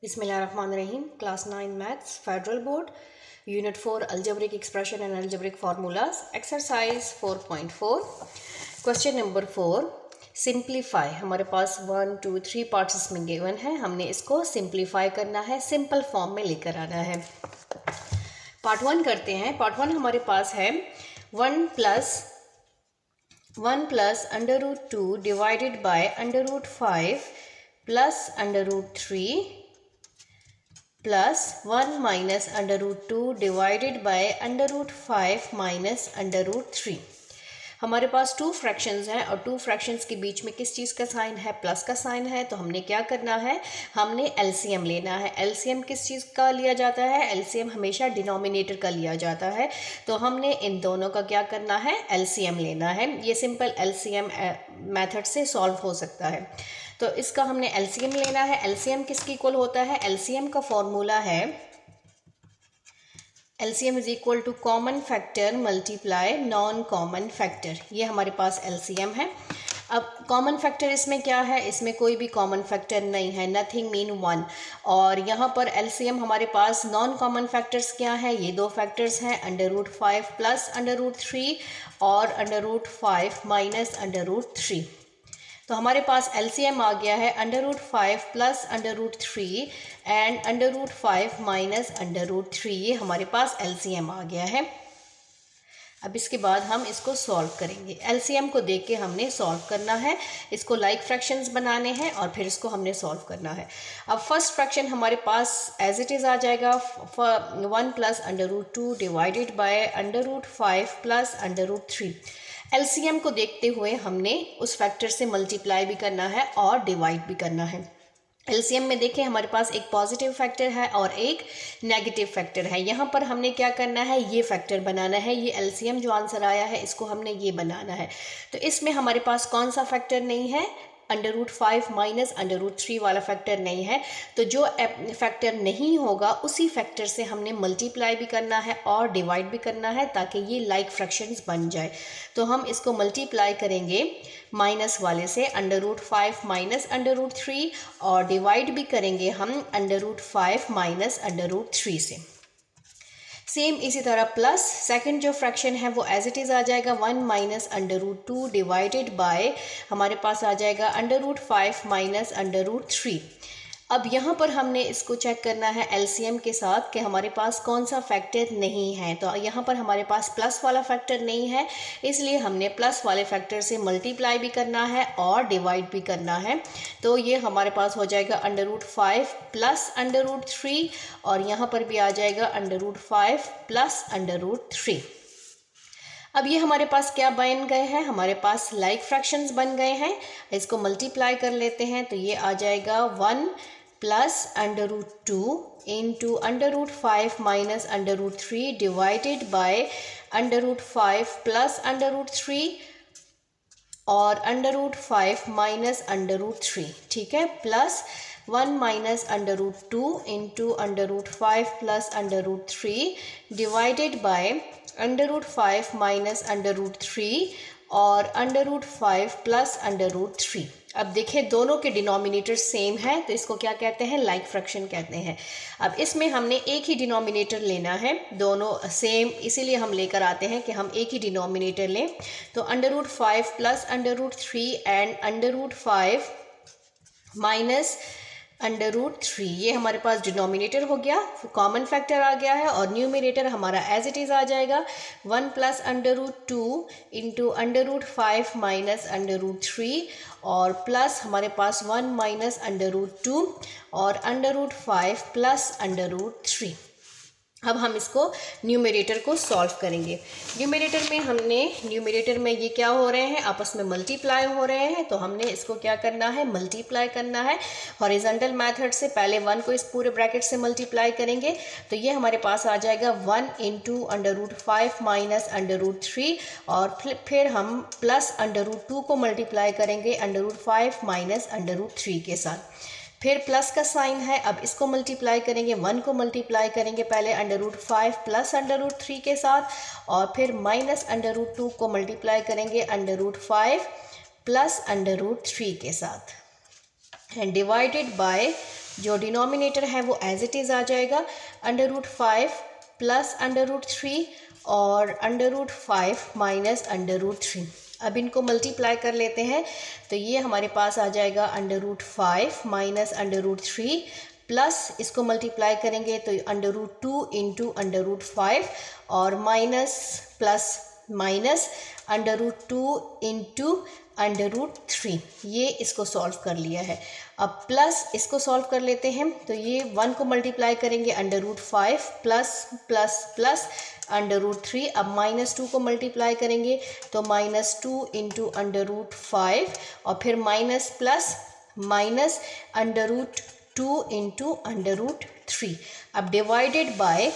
Bismillahirrahmanirrahim. Class 9 Maths Federal Board Unit 4 Algebraic Expression and Algebraic Formulas Exercise 4.4 Question number 4 Simplify. हमारे पास 1 2 3 parts इसमें given है, हमने इसको simplify करना है, सिंपल फॉर्म में लेकर आना है। पार्ट 1 करते हैं। पार्ट 1 हमारे पास है 1 plus under root 2 divided by under root 5 plus under root 3 plus 1 minus under root 2 divided by under root 5 minus under root 3। हमारे पास टू फ्रैक्शंस हैं और टू फ्रैक्शंस के बीच में किस चीज़ का साइन है? प्लस का साइन है। तो हमने क्या करना है, हमने एलसीएम लेना है। एलसीएम किस चीज़ का लिया जाता है? एलसीएम हमेशा डिनोमिनेटर का लिया जाता है। तो हमने इन दोनों का क्या करना है, एलसीएम लेना है। ये सिंपल एलसीएम मेथड से सॉल्व हो सकता है। तो इसका हमने एलसीएम लेना है। एलसीएम किसकी इक्वल होता है? एलसीएम का फॉर्मूला है LCM is equal to common factor multiply non common factor. ये हमारे पास एलसीएम है। अब कॉमन फैक्टर इसमें क्या है? इसमें कोई भी कॉमन फैक्टर नहीं है, नथिंग मीन 1। और यहाँ पर एलसीएम हमारे पास नॉन कॉमन फैक्टर्स क्या है? ये दो फैक्टर्स हैं, under root 5 plus under root 3 और under root 5 minus under root 3। तो हमारे पास एलसीएम आ गया है under root 5 plus under root 3 and under root 5 minus under root 3। ये हमारे पास एलसीएम आ गया है। अब इसके बाद हम इसको सॉल्व करेंगे। एलसीएम को देख के हमने सॉल्व करना है, इसको लाइक फ्रैक्शंस बनाने हैं और फिर इसको हमने सॉल्व करना है। अब फर्स्ट फ्रैक्शन हमारे पास एज इट इज़ आ जाएगा 1 plus under root 2 divided by under root 5 plus under root 3। LCM को देखते हुए हमने उस फैक्टर से मल्टीप्लाई भी करना है और डिवाइड भी करना है। एलसीएम में देखें हमारे पास एक पॉजिटिव फैक्टर है और एक नेगेटिव फैक्टर है। यहाँ पर हमने क्या करना है, ये फैक्टर बनाना है। ये एलसीएम जो आंसर आया है इसको हमने ये बनाना है। तो इसमें हमारे पास कौन सा फैक्टर नहीं है? Under root 5 minus under root 3 वाला फैक्टर नहीं है। तो जो फैक्टर नहीं होगा उसी फैक्टर से हमने मल्टीप्लाई भी करना है और डिवाइड भी करना है ताकि ये लाइक फ्रैक्शंस बन जाए। तो हम इसको मल्टीप्लाई करेंगे माइनस वाले से, under root 5 minus under root 3, और डिवाइड भी करेंगे हम under root 5 minus under root 3 से। सेम इसी तरह प्लस सेकंड जो फ्रैक्शन है वो एज इट इज़ आ जाएगा 1 minus under root 2 divided by हमारे पास आ जाएगा under root 5 minus under root 3। अब यहाँ पर हमने इसको चेक करना है एलसीएम के साथ कि हमारे पास कौन सा फैक्टर नहीं है। तो यहाँ पर हमारे पास प्लस वाला फैक्टर नहीं है, इसलिए हमने प्लस वाले फैक्टर से मल्टीप्लाई भी करना है और डिवाइड भी करना है। तो ये हमारे पास हो जाएगा under root 5 plus under root 3 और यहाँ पर भी आ जाएगा under root 5 plus under root 3। अब ये हमारे पास क्या बन गए हैं? हमारे पास लाइक फ्रैक्शंस बन गए हैं। इसको मल्टीप्लाई कर लेते हैं तो ये आ जाएगा 1 plus under root 2 into under root 5 minus under root 3 divided by under root 5 plus under root 3 और under root 5 minus under root 3। ठीक है, plus 1 minus under root 2 into under root 5 plus under root 3 divided by under root 5 minus under root 3 और under root 5 plus under root 3। अब देखिए दोनों के denominator same है तो इसको क्या कहते हैं? लाइक फ्रैक्शन कहते हैं। अब इसमें हमने एक ही डिनोमिनेटर लेना है, दोनों सेम, इसीलिए हम लेकर आते हैं कि हम एक ही डिनोमिनेटर लें। तो under root 5 plus under root 3 and under root 5 minus under root 3, ये हमारे पास डिनोमिनेटर हो गया, कॉमन फैक्टर आ गया है। और न्यूमरेटर हमारा एज इट इज़ आ जाएगा 1 plus under root 2 into under root 5 minus under root 3 और प्लस हमारे पास 1 माइनस अंडर रूट 2 और under root 5 plus under root 3। अब हम इसको न्यूमरेटर को सॉल्व करेंगे। न्यूमरेटर में ये क्या हो रहे हैं? आपस में मल्टीप्लाई हो रहे हैं। तो हमने इसको क्या करना है? मल्टीप्लाई करना है हॉरिजॉन्टल मेथड से। पहले 1 को इस पूरे ब्रैकेट से मल्टीप्लाई करेंगे तो ये हमारे पास आ जाएगा 1 into under root 5 minus under root 3 और फिर हम प्लस अंडर रूट 2 को मल्टीप्लाई करेंगे under root 5 minus under root 3 के साथ। फिर प्लस का साइन है, अब इसको मल्टीप्लाई करेंगे, 1 को मल्टीप्लाई करेंगे पहले under root 5 plus under root 3 के साथ और फिर माइनस अंडर रूट 2 को मल्टीप्लाई करेंगे under root 5 plus under root 3 के साथ एंड डिवाइडेड बाय जो डिनोमिनेटर है वो एज इट इज़ आ जाएगा, √5 प्लस √3 और √5 माइनस √3। अब इनको मल्टीप्लाई कर लेते हैं तो ये हमारे पास आ जाएगा √5 माइनस √3 प्लस इसको मल्टीप्लाई करेंगे तो √2 इंटू √5 और माइनस प्लस माइनस √2 इंटू √3। ये इसको सॉल्व कर लिया है। अब प्लस इसको सॉल्व कर लेते हैं तो ये 1 को मल्टीप्लाई करेंगे √5 प्लस प्लस प्लस √3। अब -2 को मल्टीप्लाई करेंगे तो -2 इंटू √5 और फिर माइनस प्लस माइनस √2 इंटू √3। अब डिवाइडेड बाय,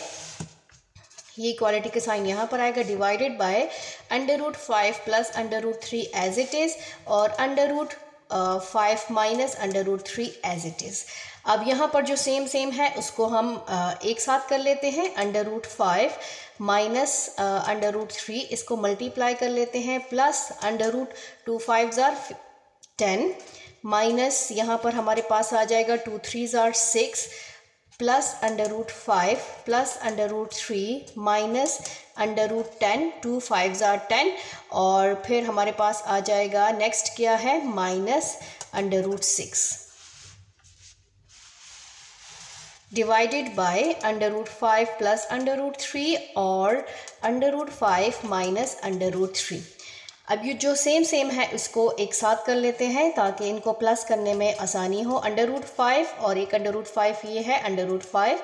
ये इक्वालिटी का साइन यहाँ पर आएगा, divided by √5 plus √3 as it is और √5 माइनस √3 एज इट इज़। अब यहाँ पर जो सेम है उसको हम एक साथ कर लेते हैं, √5 माइनस √3 इसको मल्टीप्लाई कर लेते हैं प्लस √2 5 * 10 माइनस यहाँ पर हमारे पास आ जाएगा 2 3 * 6 प्लस √5 प्लस √3 माइनस √10 2 5 * 10 और फिर हमारे पास आ जाएगा नेक्स्ट क्या है माइनस √6 डिवाइडेड बाय √5 प्लस √3 और √5 माइनस √3। अब ये जो सेम है इसको एक साथ कर लेते हैं ताकि इनको प्लस करने में आसानी हो। √5 और एक √5 ये है √5,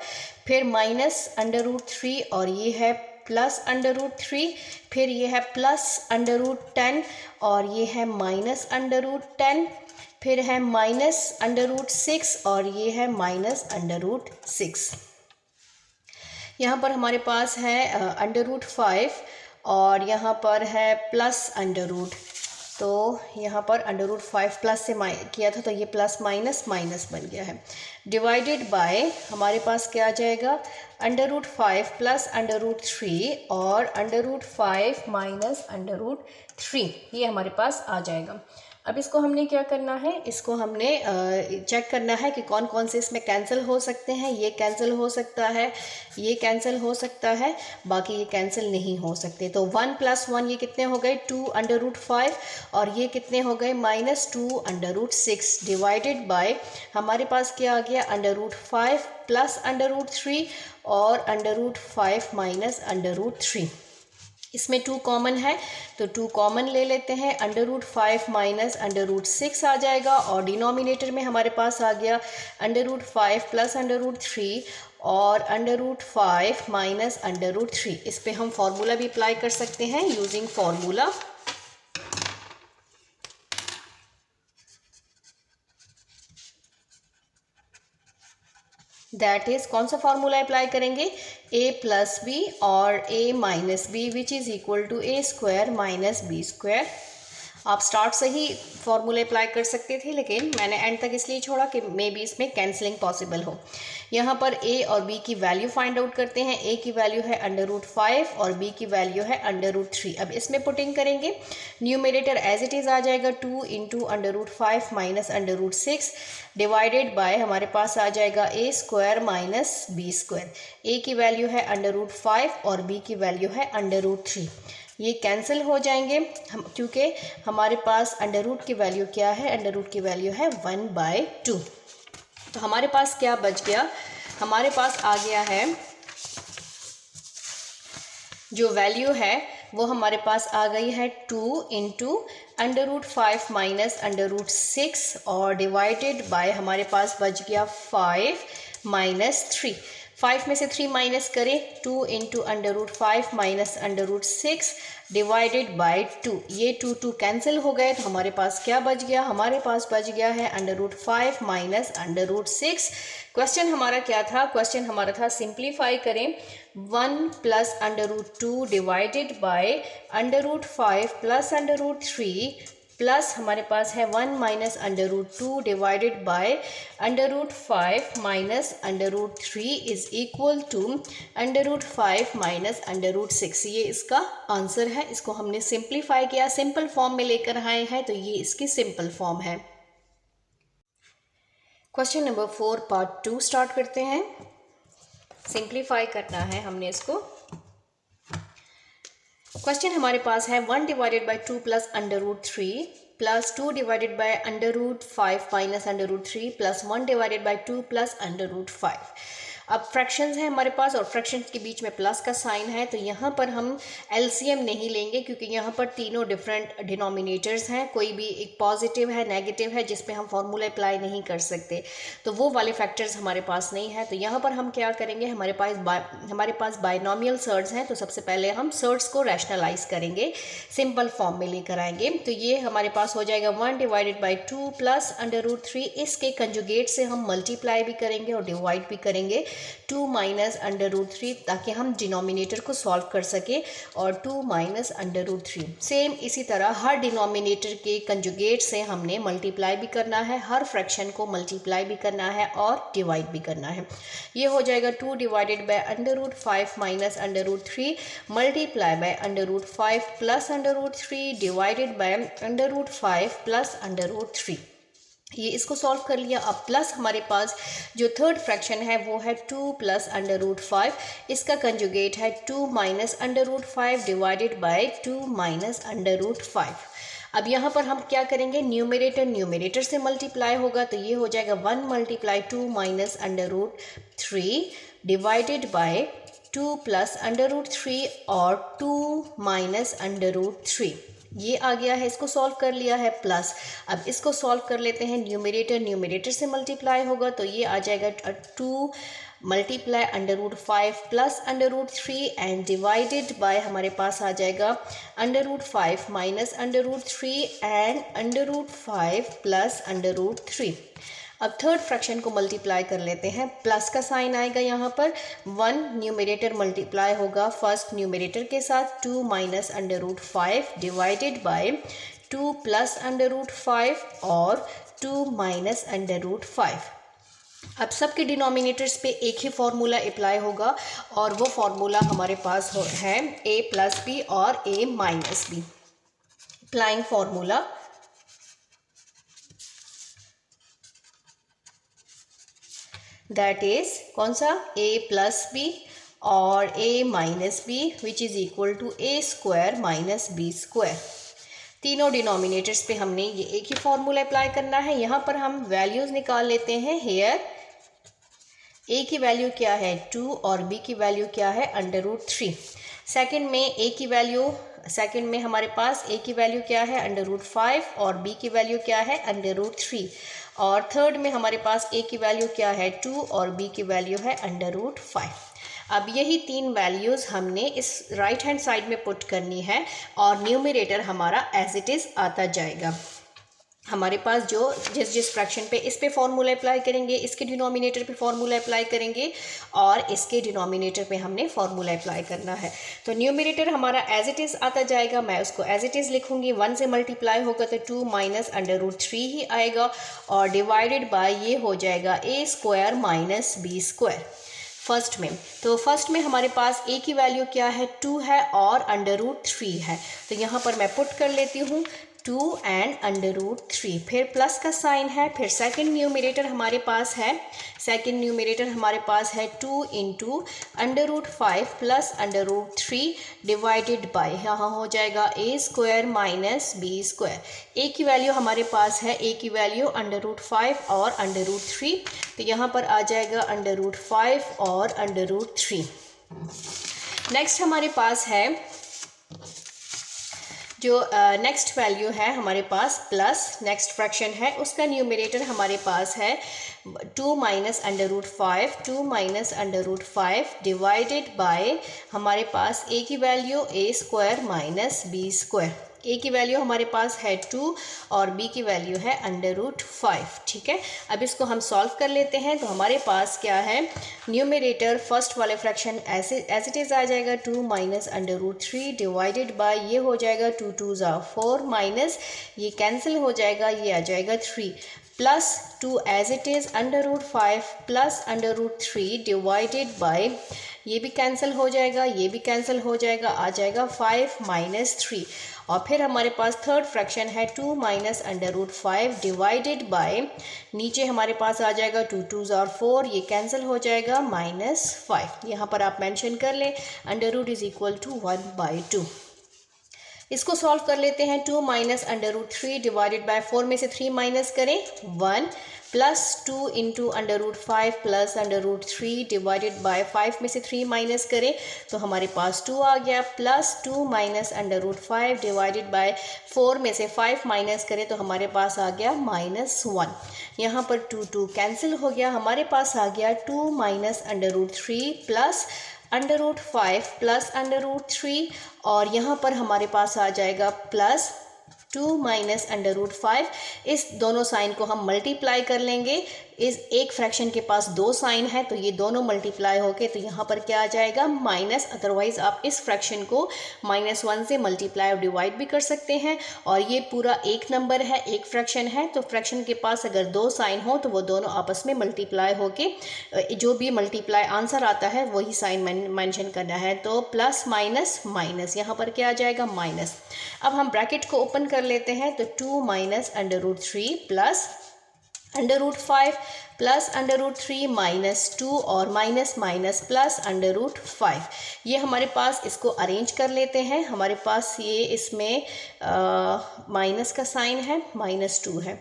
फिर माइनस √3 और ये है प्लस √3, फिर ये है प्लस √10 और ये है माइनस √10, फिर है माइनस √6 और ये है माइनस √6। यहाँ पर हमारे पास है √5 और यहाँ पर है प्लस √, तो यहाँ पर √5 प्लस से किया था तो ये प्लस माइनस माइनस बन गया है। डिवाइडेड बाय हमारे पास क्या आ जाएगा √5 प्लस √3 और √5 माइनस √3, ये हमारे पास आ जाएगा। अब इसको हमने क्या करना है, इसको हमने चेक करना है कि कौन कौन से इसमें कैंसिल हो सकते हैं। ये कैंसिल हो सकता है, ये कैंसिल हो सकता है, बाकी ये कैंसिल नहीं हो सकते। तो 1 + 1 ये कितने हो गए 2 √5 और ये कितने हो गए -2 √6 डिवाइडेड बाय हमारे पास क्या आ गया √5 प्लस √3 और √5 माइनस √3। इसमें 2 कॉमन है तो 2 कॉमन ले लेते हैं, √5 माइनस √6 आ जाएगा और डिनोमिनेटर में हमारे पास आ गया √5 प्लस √3 और √5 माइनस √3। इस पे हम फार्मूला भी अप्लाई कर सकते हैं यूजिंग फार्मूला। दैट इज कौन सा फार्मूला अप्लाई करेंगे a + b और a - b which is equal to a² - b²। आप स्टार्ट से ही फार्मूले अप्लाई कर सकते थे लेकिन मैंने एंड तक इसलिए छोड़ा कि मे बी इसमें कैंसलिंग पॉसिबल हो। यहाँ पर a और b की वैल्यू फाइंड आउट करते हैं। a की वैल्यू है √5 और b की वैल्यू है √3। अब इसमें पुटिंग करेंगे, न्यूमरेटर एज इट इज़ आ जाएगा 2 इंटू √5 माइनस √6 डिवाइडेड बाय हमारे पास आ जाएगा a² - b²। a की वैल्यू है √5 और b की वैल्यू है √3। ये कैंसिल हो जाएंगे हम, क्योंकि हमारे पास √ की वैल्यू क्या है, √ की वैल्यू है 1/2। तो हमारे पास क्या बच गया, हमारे पास आ गया है जो वैल्यू है वो हमारे पास आ गई है 2 इंटू √5 माइनस √6 और डिवाइडेड बाय हमारे पास बच गया 5 माइनस 3। 5 में से 3 माइनस करें 2 इंटू √5 माइनस √6 डिवाइडेड बाय 2। ये 2 कैंसिल हो गए तो हमारे पास क्या बच गया, हमारे पास बच गया है √5 माइनस √6। क्वेश्चन हमारा क्या था, क्वेश्चन हमारा था सिंप्लीफाई करें 1 plus √2 divided by √5 plus √3 plus हमारे पास है 1 minus √2 divided by √5 minus √3 is equal to √5 minus √6। ये इसका आंसर है। इसको हमने सिंप्लीफाई किया, सिंपल फॉर्म में लेकर आए हैं तो ये इसकी सिंपल फॉर्म है। क्वेश्चन नंबर 4 पार्ट 2 स्टार्ट करते हैं। सिंप्लीफाई करना है हमने इसको। क्वेश्चन हमारे पास है 1 divided by 2 plus under root 3 plus 2 divided by under root 5 minus under root 3 plus 1 divided by 2 plus under root 5। अब फ्रैक्शंस है हमारे पास और फ्रैक्शंस के बीच में प्लस का साइन है, तो यहाँ पर हम एलसीएम नहीं लेंगे क्योंकि यहाँ पर तीनों डिफरेंट डिनोमिनेटर्स हैं। कोई भी एक पॉजिटिव है, नेगेटिव है जिस पे हम फॉर्मूला अप्लाई नहीं कर सकते, तो वो वाले फैक्टर्स हमारे पास नहीं है। तो यहाँ पर हम क्या करेंगे, हमारे पास बाइनोमियल सर्ड्स हैं, तो सबसे पहले हम सर्ड्स को रैशनलाइज करेंगे, सिंपल फॉर्म में लेकर आएंगे। तो ये हमारे पास हो जाएगा 1 divided by 2 plus under root 3। इसके कंजुगेट से हम मल्टीप्लाई भी करेंगे और डिवाइड भी करेंगे 2 माइनस अंडर रूट 3, ताकि हम डिनोमिनेटर को सॉल्व कर सके, और 2 माइनस अंडर रूट 3। सेम इसी तरह हर डिनोमिनेटर के कंजुगेट से हमने मल्टीप्लाई भी करना है, हर फ्रैक्शन को मल्टीप्लाई भी करना है और डिवाइड भी करना है। ये हो जाएगा 2 divided by under root 5 minus under root 3 multiply by under root 5 plus under root 3 divided by under root 5 plus under root 3। ये इसको सॉल्व कर लिया। अब प्लस हमारे पास जो थर्ड फ्रैक्शन है वो है 2 प्लस अंडर रूट 5। इसका कंजुगेट है 2 minus under root 5 divided by 2 minus under root 5। अब यहाँ पर हम क्या करेंगे, न्यूमरेटर से मल्टीप्लाई होगा, तो ये हो जाएगा 1 multiply 2 minus under root 3 divided by 2 plus under root 3 और 2 माइनस अंडर रूट 3। ये आ गया है, इसको सॉल्व कर लिया है प्लस। अब इसको सॉल्व कर लेते हैं, न्यूमरेटर से मल्टीप्लाई होगा, तो ये आ जाएगा 2 multiply under root 5 plus under root 3 and divided by हमारे पास आ जाएगा under root 5 minus under root 3 and under root 5 plus under root 3। अब थर्ड फ्रैक्शन को मल्टीप्लाई कर लेते हैं, प्लस का साइन आएगा यहाँ पर। 1 न्यूमरेटर मल्टीप्लाई होगा फर्स्ट न्यूमरेटर के साथ 2 minus under root 5 divided by 2 plus under root 5 और 2 माइनस अंडर रूट 5। अब सबके डिनोमिनेटर्स पे एक ही फार्मूला अप्लाई होगा और वो फार्मूला हमारे पास है a प्लस बी और a minus b. Applying formula, that is कौन सा, a प्लस बी और a minus b which is equal to a square minus b square. तीनों डिनोमिनेटर्स पे हमने ये एक ही फार्मूला अप्लाई करना है। यहाँ पर हम वैल्यूज़ निकाल लेते हैं। हेयर a की वैल्यू क्या है 2 और b की वैल्यू क्या है अंडर रूट 3। सेकेंड में हमारे पास a की वैल्यू क्या है अंडर रूट 5 और b की वैल्यू क्या है अंडर रूट 3। और थर्ड में हमारे पास a की वैल्यू क्या है 2 और b की वैल्यू है अंडर रूट 5। अब यही तीन वैल्यूज़ हमने इस राइट हैंड साइड में पुट करनी है और न्यूमरेटर हमारा एज इट इज़ आता जाएगा। हमारे पास जो जिस फ्रैक्शन पे इस पे फॉर्मूला अप्लाई करेंगे, इसके डिनोमिनेटर पे फॉर्मूला अप्लाई करेंगे और इसके डिनोमिनेटर पे हमने फॉर्मूला अप्लाई करना है। तो न्यूमरेटर हमारा एज इट इज़ आता जाएगा, मैं उसको एज इट इज़ लिखूंगी। 1 से मल्टीप्लाई होगा तो 2 माइनस अंडर रूट 3 ही आएगा और डिवाइडेड बाय ये हो जाएगा a square minus b square first में। तो फर्स्ट में हमारे पास a की वैल्यू क्या है 2 है और अंडर रूट 3 है, तो यहाँ पर मैं पुट कर लेती हूँ 2 एंड अंडर रूट 3। फिर प्लस का साइन है। फिर सेकंड न्यूमरेटर हमारे पास है 2 into under root 5 plus under root 3 divided by, यहाँ हो जाएगा a square minus b square. a की वैल्यू हमारे पास है, a की वैल्यू अंडर रूट 5 और अंडर रूट 3, तो यहाँ पर आ जाएगा अंडर रूट 5 और अंडर रूट 3। नेक्स्ट हमारे पास है जो नेक्स्ट वैल्यू है हमारे पास प्लस, नेक्स्ट फ्रैक्शन है, उसका न्यूमरेटर हमारे पास है 2 minus under root 5, 2 minus under root 5 divided by हमारे पास a की value a square minus b square. a की वैल्यू हमारे पास है 2 और b की वैल्यू है अंडर रूट 5। ठीक है, अब इसको हम सॉल्व कर लेते हैं। तो हमारे पास क्या है, न्यूमरेटर फर्स्ट वाले फ्रैक्शन एज इट इज़ आ जाएगा 2 minus under root 3 divided by, ये हो जाएगा 2 2 ज़ा 4 माइनस ये कैंसिल हो जाएगा, ये आ जाएगा 3 plus 2 as it is under root 5 plus under root 3 divided by, ये भी कैंसिल हो जाएगा, ये भी कैंसिल हो जाएगा, आ जाएगा 5 माइनस 3 और फिर हमारे पास थर्ड फ्रैक्शन है 2 minus under root 5 divided by, नीचे हमारे पास आ जाएगा 2 2s और 4, ये कैंसिल हो जाएगा -5। यहाँ पर आप मेंशन कर लें under root is equal to 1/2। इसको सॉल्व कर लेते हैं। 2 minus under root 3 divided by 4 में से 3 माइनस करें 1 plus 2 into under root 5 plus under root 3 divided by 5 में से 3 माइनस करें तो हमारे पास 2 आ गया, plus 2 minus under root 5 divided by 4 में से 5 माइनस करें तो हमारे पास आ गया -1। यहाँ पर 2 2 कैंसिल हो गया, हमारे पास आ गया 2 minus under root 3 plus under root 5 plus under root 3, और यहाँ पर हमारे पास आ जाएगा प्लस 2 माइनस अंडर रूट 5। इस दोनों साइन को हम मल्टीप्लाई कर लेंगे। इस एक फ्रैक्शन के पास दो साइन है तो ये दोनों मल्टीप्लाई होके तो यहाँ पर क्या आ जाएगा माइनस। अदरवाइज आप इस फ्रैक्शन को -1 से मल्टीप्लाई और डिवाइड भी कर सकते हैं। और ये पूरा एक नंबर है, एक फ्रैक्शन है, तो फ्रैक्शन के पास अगर दो साइन हो तो वो दोनों आपस में मल्टीप्लाई होके जो भी मल्टीप्लाई आंसर आता है वही साइन मेंशन करना है। तो प्लस माइनस माइनस, यहाँ पर क्या आ जाएगा माइनस। अब हम ब्रैकेट को ओपन कर लेते हैं तो 2 minus under root 3 plus under root 5 plus under root 3 minus 2 और minus minus plus under root 5। ये हमारे पास, इसको अरेंज कर लेते हैं। हमारे पास ये इसमें माइनस का साइन है, -2 है।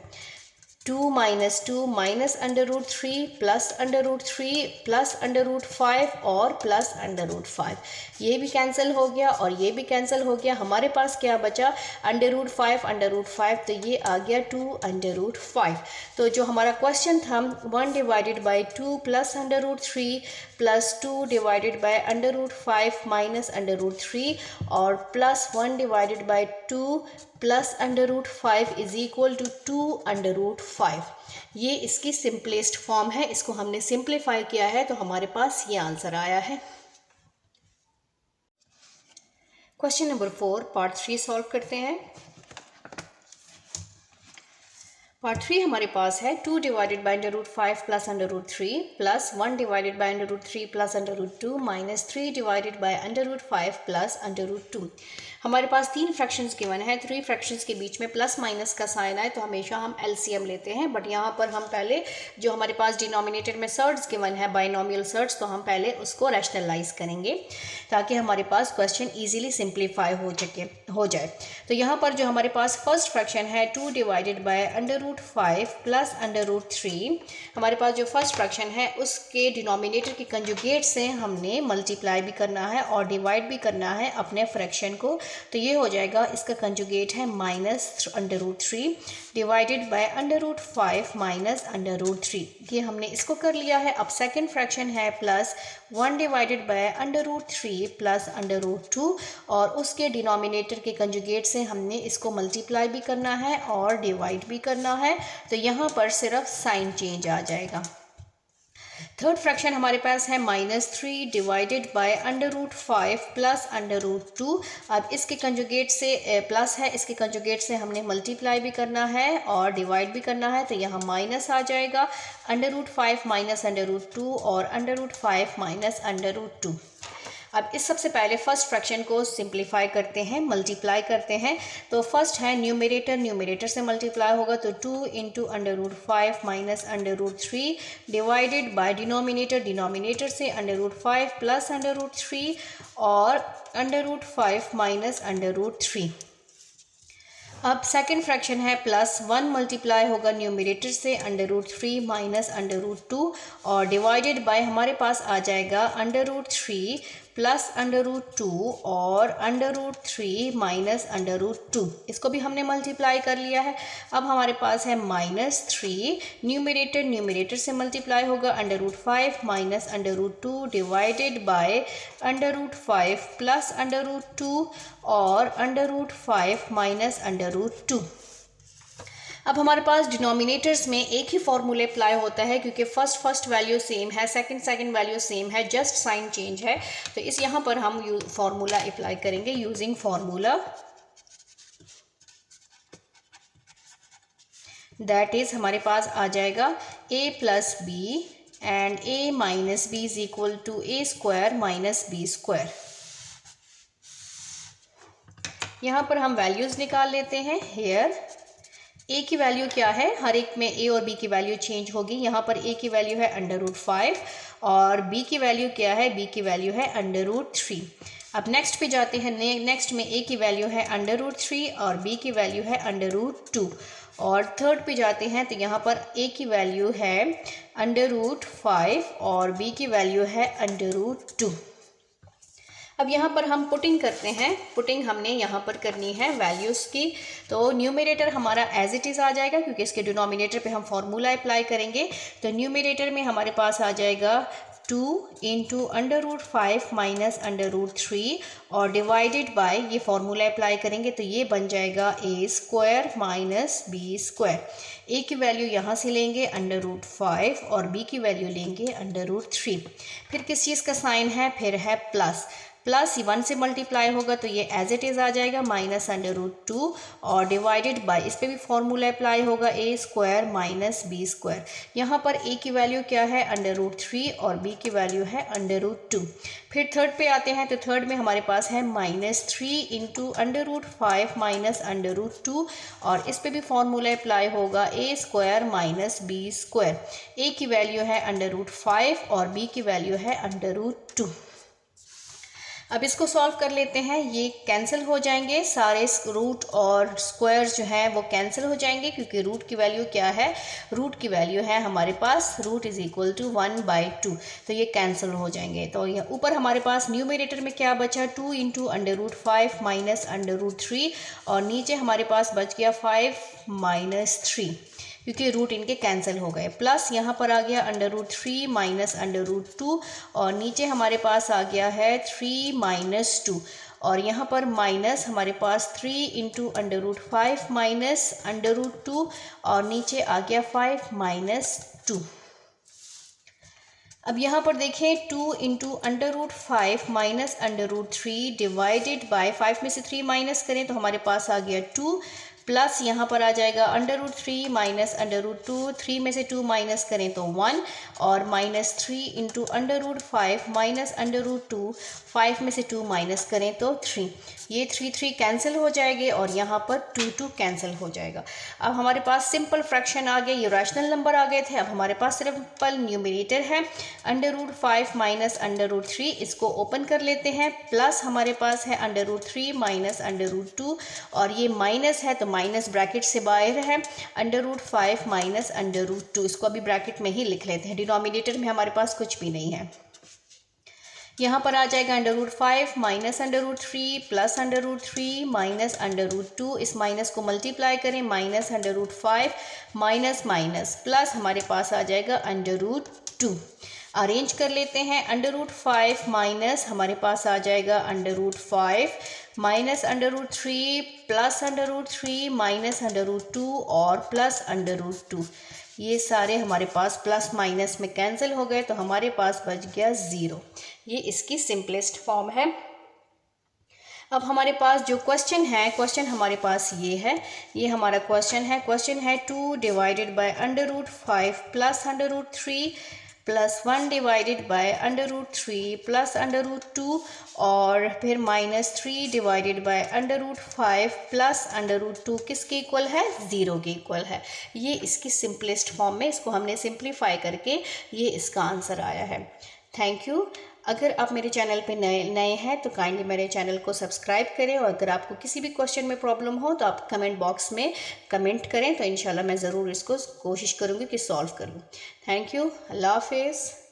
2 minus 2 minus under root 3 plus under root 3 plus under root 5 और प्लस अंडर रूट 5, ये भी कैंसिल हो गया और ये भी कैंसिल हो गया। हमारे पास क्या बचा अंडर रूट 5, तो ये आ गया 2 अंडर रूट 5। तो जो हमारा क्वेश्चन था 1 divided by 2 plus under root 3 plus 2 divided by under root 5 minus under root 3 और plus 1 divided by 2 plus under root 5 is equal to 2 under root 5। ये इसकी सिंपलेस्ट फॉर्म है। इसको हमने सिंप्लीफाई किया है तो हमारे पास ये आंसर आया है। क्वेश्चन नंबर 4 पार्ट 3 सॉल्व करते हैं। पार्ट 3 हमारे पास है 2 divided by under root 5 plus under root 3 plus 1 divided by under root 3 plus under root 2 minus 3 divided by under root 5 plus under root 2। हमारे पास 3 फ्रैक्शंस गिवन है। 3 fractions के बीच में plus minus का साइन आए तो हमेशा हम एलसीएम लेते हैं, बट यहाँ पर हम पहले जो हमारे पास डिनोमिनेटर में सर्ड्स गिवन है बाइनोमियल सर्ड्स, तो हम पहले उसको रैशनलाइज करेंगे ताकि हमारे पास क्वेश्चन इजीली सिंप्लीफाई हो जाए। तो यहाँ पर जो हमारे पास फर्स्ट फ्रैक्शन है 2 divided by under root 5 plus under root 3, हमारे पास जो फर्स्ट फ्रैक्शन है उसके डिनोमिनेटर के कंजुगेट से हमने मल्टीप्लाई भी करना है और डिवाइड भी करना है अपने फ्रैक्शन को। तो ये हो जाएगा, इसका कंजुगेट है minus under root 3 divided by under root 5 minus under root 3। ये हमने इसको कर लिया है। अब सेकंड फ्रैक्शन है plus 1 divided by under root 3 plus under root 2 और उसके डिनोमिनेटर के कंजुगेट से हमने इसको मल्टीप्लाई भी करना है और डिवाइड भी करना है। तो यहाँ पर सिर्फ साइन चेंज आ जाएगा। थर्ड फ्रैक्शन हमारे पास है -3 divided by under root 5 plus under root 2। अब इसके कंजुगेट से प्लस है, इसके कंजुगेट से हमने मल्टीप्लाई भी करना है और डिवाइड भी करना है। तो यहाँ माइनस आ जाएगा, under root 5 minus under root 2 और under root 5 minus under root 2। अब इस सबसे पहले फर्स्ट फ्रैक्शन को सिंप्लीफाई करते हैं, मल्टीप्लाई करते हैं। तो फर्स्ट है न्यूमरेटर से मल्टीप्लाई होगा तो 2 into under root 5 minus under root 3 divided by denominator से under root 5 plus under root 3 और under root 5 minus under root 3। अब सेकंड फ्रैक्शन है +1 मल्टीप्लाई होगा न्यूमरेटर से under root 3 minus under root 2 और डिवाइडेड बाय हमारे पास आ जाएगा under root 3 plus under root 2 और under root 3 minus under root 2। इसको भी हमने मल्टीप्लाई कर लिया है। अब हमारे पास है -3 न्यूमरेटर से मल्टीप्लाई होगा under root 5 minus under root 2 divided by under root 5 plus under root 2 और under root 5 minus under root 2। अब हमारे पास डिनोमिनेटर्स में एक ही फॉर्मूले अप्लाई होता है क्योंकि फर्स्ट वैल्यू सेम है, सेकंड वैल्यू सेम है, जस्ट साइन चेंज है। तो इस यहाँ पर हम फॉर्मूला अप्लाई करेंगे यूजिंग फॉर्मूला, दैट इज हमारे पास आ जाएगा a plus B and a minus B is equal to a square minus B square. यहाँ पर हम वैल्यूज़ निकाल लेते हैं। हेयर ए की वैल्यू क्या है, हर एक में ए और बी की वैल्यू चेंज होगी। यहाँ पर ए की वैल्यू है √5 और बी की वैल्यू क्या है, बी की वैल्यू है √3। अब नेक्स्ट पे जाते हैं। नेक्स्ट में ए की वैल्यू है √3 और बी की वैल्यू है √2। और थर्ड पे जाते हैं तो यहाँ पर ए की वैल्यू है √5 और बी की वैल्यू है √2। अब यहाँ पर हम पुटिंग करते हैं। पुटिंग हमने यहाँ पर करनी है वैल्यूज़ की। तो न्यूमरेटर हमारा एज इट इज़ आ जाएगा, क्योंकि इसके डिनोमिनेटर पे हम फॉर्मूला अप्लाई करेंगे। तो न्यूमरेटर में हमारे पास आ जाएगा 2 इंटू √5 माइनस √3 और डिवाइडेड बाय, ये फॉर्मूला अप्लाई करेंगे तो ये बन जाएगा a² माइनस b²। ए की वैल्यू यहाँ से लेंगे √5 और बी की वैल्यू लेंगे √3। फिर किस चीज़ का साइन है, फिर है प्लस। प्लस 1 से मल्टीप्लाई होगा तो ये एज इट इज़ आ जाएगा माइनस √2 और डिवाइडेड बाय, इस पे भी फॉर्मूला अप्लाई होगा a² माइनस b²। यहाँ पर a की वैल्यू क्या है √3 और b की वैल्यू है √2। फिर थर्ड पे आते हैं तो थर्ड में हमारे पास है -3 इंटू √5 माइनस √2 और इस पे भी फॉर्मूला अप्लाई होगा a² माइनस b²। a की वैल्यू है √5 और b की वैल्यू है √2। अब इसको सॉल्व कर लेते हैं। ये कैंसिल हो जाएंगे, सारे रूट और स्क्वायर जो हैं वो कैंसिल हो जाएंगे, क्योंकि रूट की वैल्यू क्या है, रूट की वैल्यू है हमारे पास रूट इज़ इक्वल टू 1/2, तो ये कैंसिल हो जाएंगे। तो ये ऊपर हमारे पास न्यूमरेटर में क्या बचा, 2 इंटू √5 माइनस √3 और नीचे हमारे पास बच गया 5 माइनस 3, क्योंकि रूट इनके कैंसिल हो गए। प्लस यहाँ पर आ गया √3 माइनस √2 और नीचे हमारे पास आ गया है 3 माइनस 2 और यहाँ पर माइनस हमारे पास 3 इंटू √5 माइनस √2 और नीचे आ गया 5 माइनस 2। अब यहाँ पर देखें 2 इंटू √5 माइनस √3 डिवाइडेड बाय 5 में से 3 माइनस करें तो हमारे पास आ गया 2 प्लस यहाँ पर आ जाएगा √3 माइनस √2, 3 में से 2 माइनस करें तो 1 और -3 इंटू √5 माइनस √2, 5 में से 2 माइनस करें तो 3। ये 3 कैंसिल हो जाएंगे और यहाँ पर 2 कैंसिल हो जाएगा। अब हमारे पास सिंपल फ्रैक्शन आ गए, ये रैशनल नंबर आ गए थे। अब हमारे पास सिंपल न्यूमरेटर है √5 माइनस √3, इसको ओपन कर लेते हैं। प्लस हमारे पास है √3 माइनस √2 और ये माइनस है तो माइनस ब्रैकेट से बाहर है √5 माइनस √2, इसको अभी ब्रैकेट में ही लिख लेते हैं। डिनोमिनेटर में हमारे पास कुछ भी नहीं है। यहाँ पर आ जाएगा √5 माइनस √3 प्लस √3 माइनस √2, इस माइनस को मल्टीप्लाई करें माइनस √5 माइनस माइनस प्लस हमारे पास आ जाएगा √2। अरेंज कर लेते हैं। √5 माइनस हमारे पास आ जाएगा √5 माइनस √3 प्लस √3 माइनस √2 और प्लस √2, ये सारे हमारे पास प्लस माइनस में कैंसिल हो गए तो हमारे पास बच गया 0। ये इसकी सिंपलेस्ट फॉर्म है। अब हमारे पास जो क्वेश्चन है, क्वेश्चन हमारे पास ये है, ये हमारा क्वेश्चन है 2 divided by √5 plus √3 plus 1 divided bye √3 plus √2 और फिर -3 डिवाइडेड बाय √5 प्लस √2 किसके इक्वल है, 0 के इक्वल है। ये इसकी सिंपलेस्ट फॉर्म में, इसको हमने सिंप्लीफाई करके ये इसका आंसर आया है। Thank you. अगर आप मेरे चैनल पे नए हैं तो काइंडली मेरे चैनल को सब्सक्राइब करें और अगर आपको किसी भी क्वेश्चन में प्रॉब्लम हो तो आप कमेंट बॉक्स में कमेंट करें, तो इंशाल्लाह मैं ज़रूर इसको कोशिश करूँगी कि सॉल्व करूँ। Thank you. अल्लाह हाफिज़।